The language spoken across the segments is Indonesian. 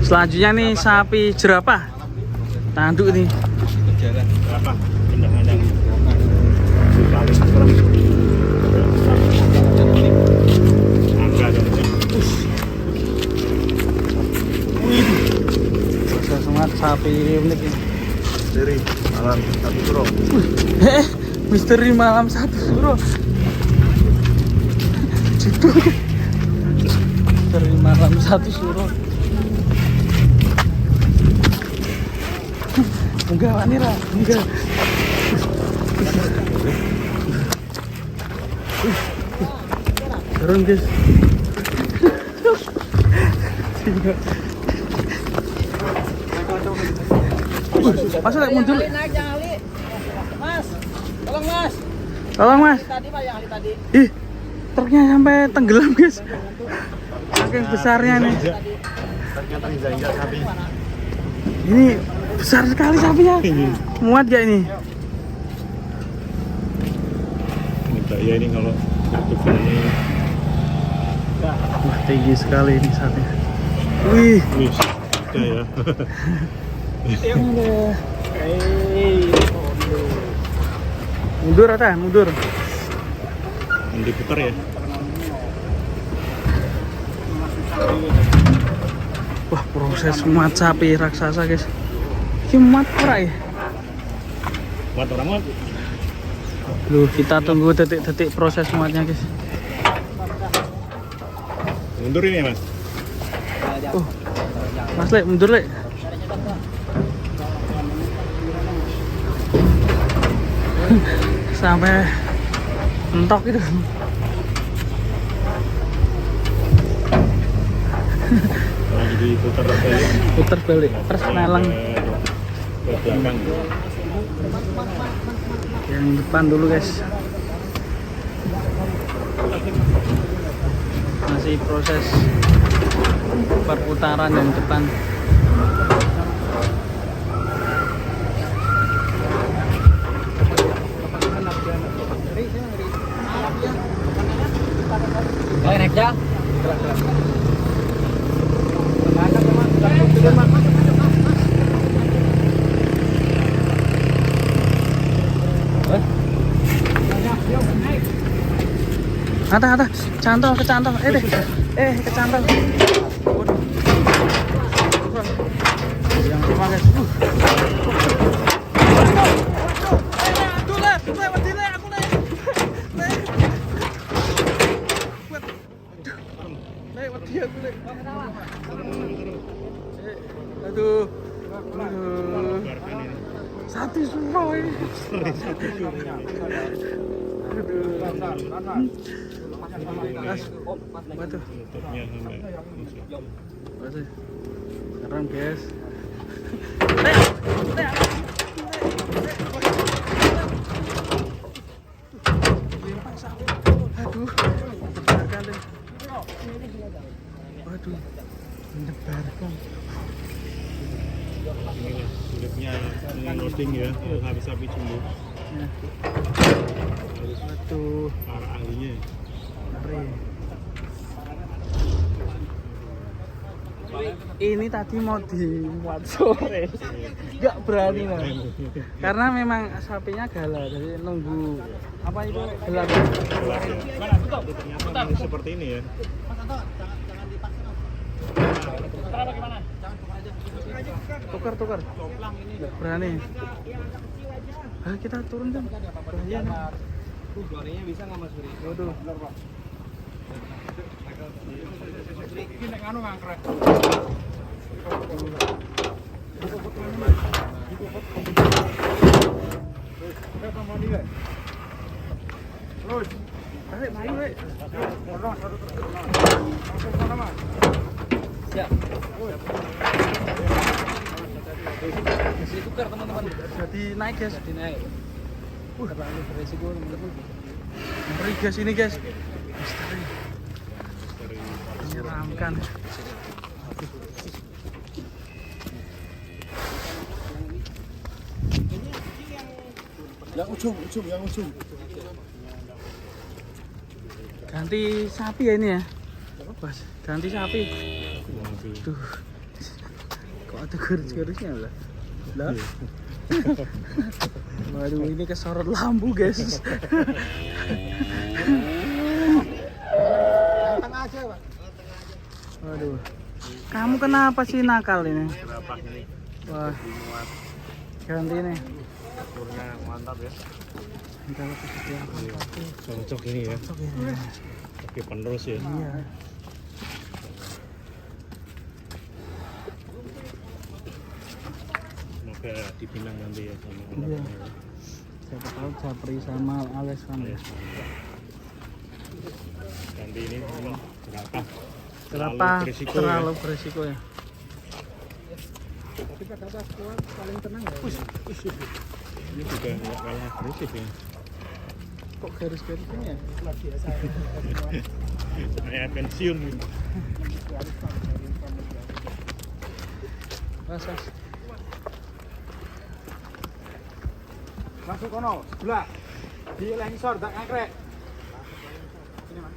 Selanjutnya nih sapi jerapah. Tanduk ini. Jalan berapa? Kendang-kendang. Paling serem. Angka dong. Wih. Susah semangat sapi unik ini. Dari malam satu suro. Misteri malam satu suro. Judul. Misteri malam satu suro. Enggak, Wanira, enggak. Turun guys. Masuk lagi mundur. Naik jangan Ali. Mas, tolong Mas. Tolong Mas. Tadi Pak yang Ali tadi. Ih, truknya sampai tenggelam guys. Saking besarnya nih. Ternyata injak sapi. Ini besar sekali sapinya. Muat gak ini? Minta ya ini kalau untuk ini. Wah, tinggi sekali ini sapinya. Wih. Wih, ada ya. Mundur Ata, mundur. Nanti putar ya. Wah, proses muat sapi raksasa guys. Ini muat ora ya? Buat orang muat. Loh, kita tunggu detik-detik proses muatnya guys. Mundur ini ya Mas. Oh, Mas Lek, mundur Lek. Sampai entok itu. Lagi diputar balik. Putar balik, terus neleng. Ke belakang. Yang depan dulu guys. Masih proses perputaran yang depan. Naik ya. Ata, cantol, kecantol. Kecantol. Waduh. Yang lima guys. Aduh. Satu semua ini. Batu. Tutupnya sampai Batu. Serem guys. Aduh. Menyebarkan deh. Waduh. Menyebarkan. inilah sulitnya loading ya sapi-sapi jumbo. Ya. Harus Waduh. para ahlinya. Ngeri. Ini tadi mau dimuat sore, nggak berani lah, karena memang sapinya galau, jadi nunggu apa itu gelap. Gelap ya. Ternyata masih seperti ini ya. Tukar, nggak berani. Ayo kita turun kan, bahaya nih. Suaranya bisa nggak Mas Buri? Waduh. Ini anu ngangkrek. Terus. Ayo, maju, Lek. Siap. Masih tukar teman-teman. Jadi naik guys. Jadi naik. Terlalu beresiko teman-teman. Ngeri guys ini guys. Misteri. Menyeramkan. Yang ujung. Ganti sapi ya ini ya. Bos, ganti sapi. Duh. Ada garis-garisnya lah. Lah. Waduh, ini kesorot lampu, guys. Tengah aja, Pak. Waduh. Kamu kenapa sih nakal ini? Berapa ini? Wah, Muat. ganti nih. Aturnya mantap ya. Kalau kesekian. Cocok ini ya. Oke penerus ya. Iya. Semoga dipinang nanti ya sama Iya. anaknya. Siapa tahu Japri sama Ales kan. Yes, mantap. Ganti ini berapa? Berapa berisiko terlalu ya. berisiko ya? Tapi kata kuat paling tenang ya. Ini juga nggak kalah agresif ya. Kok garis-garisnya ya? Luar biasa. Kayak pensiun gitu. Mas. Masuk kono, sebelah. Di lengsor tak angkrek. Ini, Mas.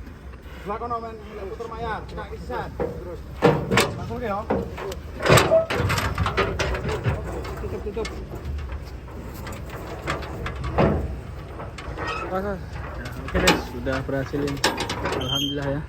Sebelah kono men puter mayar, kena kisisan. Terus. Masuk ya. Tutup. Mas. Oke deh, sudah berhasil ini. Alhamdulillah ya.